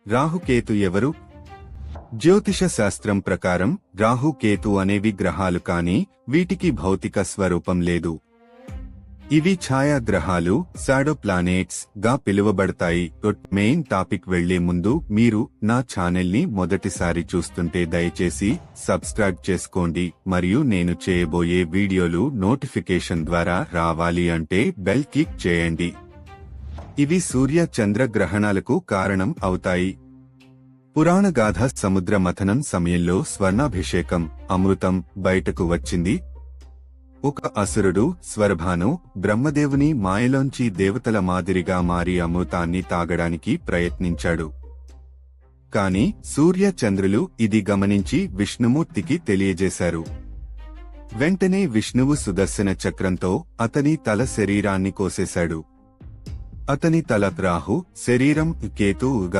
రాహుకేతు ఎవరు? జ్యోతిష శాస్త్రం ప్రకారం రాహుకేతు అనేవి గ్రహాలు కాని వీటికి భౌతిక స్వరూపం లేదు. ఇవి ఛాయాగ్రహాలు, షాడో ప్లానెట్స్ గా పిలువబడతాయి. మెయిన్ టాపిక్ వెళ్లే ముందు మీరు నా ఛానల్ని మొదటిసారి చూస్తుంటే దయచేసి సబ్స్క్రైబ్ చేసుకోండి మరియు నేను చేయబోయే వీడియోలు నోటిఫికేషన్ ద్వారా రావాలి అంటే బెల్ క్లిక్ చేయండి. ఇవి సూర్య చంద్ర గ్రహణాలకు కారణం అవుతాయి. పురాణగాథ సముద్ర మథనం సమయంలో స్వర్ణాభిషేకం, అమృతం బయటకు వచ్చింది. ఒక అసురుడు స్వరభాను బ్రహ్మదేవుని మాయలోంచి దేవతల మాదిరిగా మారి అమృతాన్ని తాగడానికి ప్రయత్నించాడు. కాని సూర్య చంద్రులు ఇది గమనించి విష్ణుమూర్తికి తెలియజేశారు. వెంటనే విష్ణువు సుదర్శన చక్రంతో అతని తల శరీరాన్ని కోసేశాడు. అతని తల రాహు, శరీరం కేతువుగా